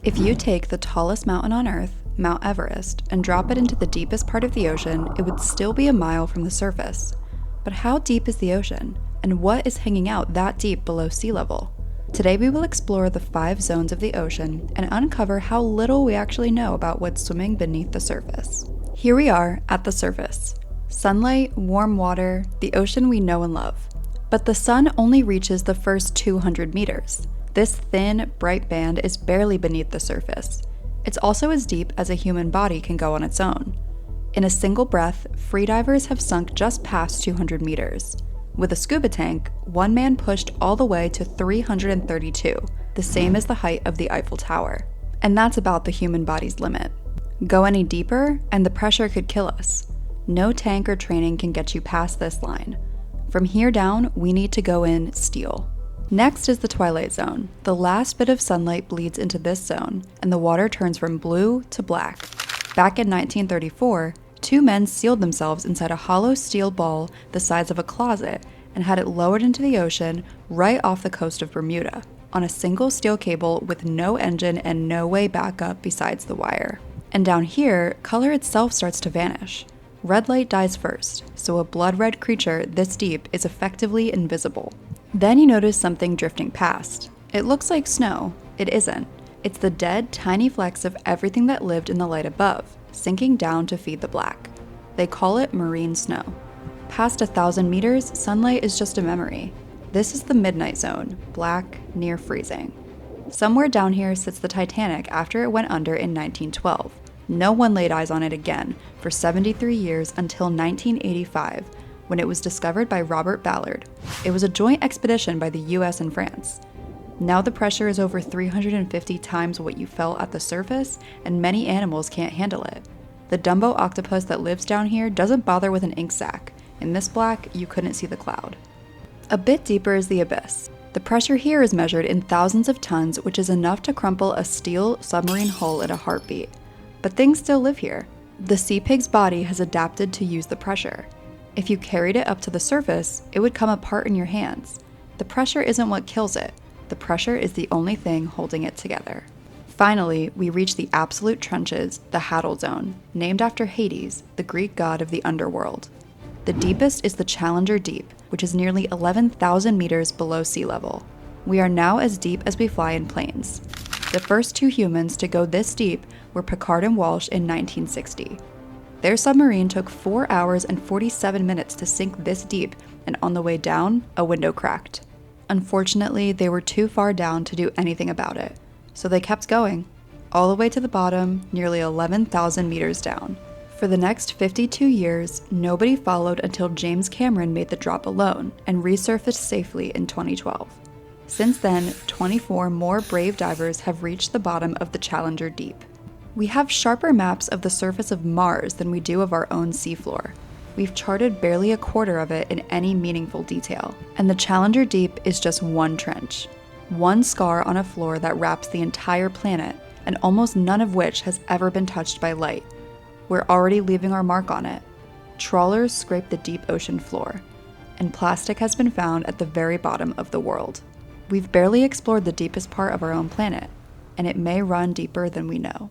If you take the tallest mountain on Earth, Mount Everest, and drop it into the deepest part of the ocean, it would still be a mile from the surface. But how deep is the ocean, and what is hanging out that deep below sea level? Today we will explore the 5 zones of the ocean and uncover how little we actually know about what's swimming beneath the surface. Here we are at the surface. Sunlight, warm water, the ocean we know and love. But the sun only reaches the first 200 meters. This thin, bright band is barely beneath the surface. It's also as deep as a human body can go on its own. In a single breath, freedivers have sunk just past 200 meters. With a scuba tank, one man pushed all the way to 332, the same as the height of the Eiffel Tower. And that's about the human body's limit. Go any deeper, and the pressure could kill us. No tank or training can get you past this line. From here down, we need to go in steel. Next is the twilight zone. The last bit of sunlight bleeds into this zone, and the water turns from blue to black. Back in 1934, 2 men sealed themselves inside a hollow steel ball the size of a closet and had it lowered into the ocean right off the coast of Bermuda, on a single steel cable with no engine and no way back up besides the wire. And down here, color itself starts to vanish. Red light dies first, so a blood-red creature this deep is effectively invisible. Then you notice something drifting past. It looks like snow. It isn't. It's the dead, tiny flecks of everything that lived in the light above, sinking down to feed the black. They call it marine snow. Past 1,000 meters, sunlight is just a memory. This is the midnight zone, black, near freezing. Somewhere down here sits the Titanic after it went under in 1912. No one laid eyes on it again for 73 years until 1985, when it was discovered by Robert Ballard. It was a joint expedition by the US and France. Now the pressure is over 350 times what you felt at the surface, and many animals can't handle it. The Dumbo octopus that lives down here doesn't bother with an ink sac. In this black, you couldn't see the cloud. A bit deeper is the abyss. The pressure here is measured in thousands of tons, which is enough to crumple a steel submarine hull in a heartbeat. But things still live here. The sea pig's body has adapted to use the pressure. If you carried it up to the surface, it would come apart in your hands. The pressure isn't what kills it. The pressure is the only thing holding it together. Finally, we reach the absolute trenches, the Hadal Zone, named after Hades, the Greek god of the underworld. The deepest is the Challenger Deep, which is nearly 11,000 meters below sea level. We are now as deep as we fly in planes. The first 2 humans to go this deep were Pickard and Walsh in 1960. Their submarine took 4 hours and 47 minutes to sink this deep, and on the way down, a window cracked. Unfortunately, they were too far down to do anything about it, so they kept going, all the way to the bottom, nearly 11,000 meters down. For the next 52 years, nobody followed until James Cameron made the drop alone and resurfaced safely in 2012. Since then, 24 more brave divers have reached the bottom of the Challenger Deep. We have sharper maps of the surface of Mars than we do of our own seafloor. We've charted barely a quarter of it in any meaningful detail, and the Challenger Deep is just one trench. One scar on a floor that wraps the entire planet, and almost none of which has ever been touched by light. We're already leaving our mark on it. Trawlers scrape the deep ocean floor, and plastic has been found at the very bottom of the world. We've barely explored the deepest part of our own planet, and it may run deeper than we know.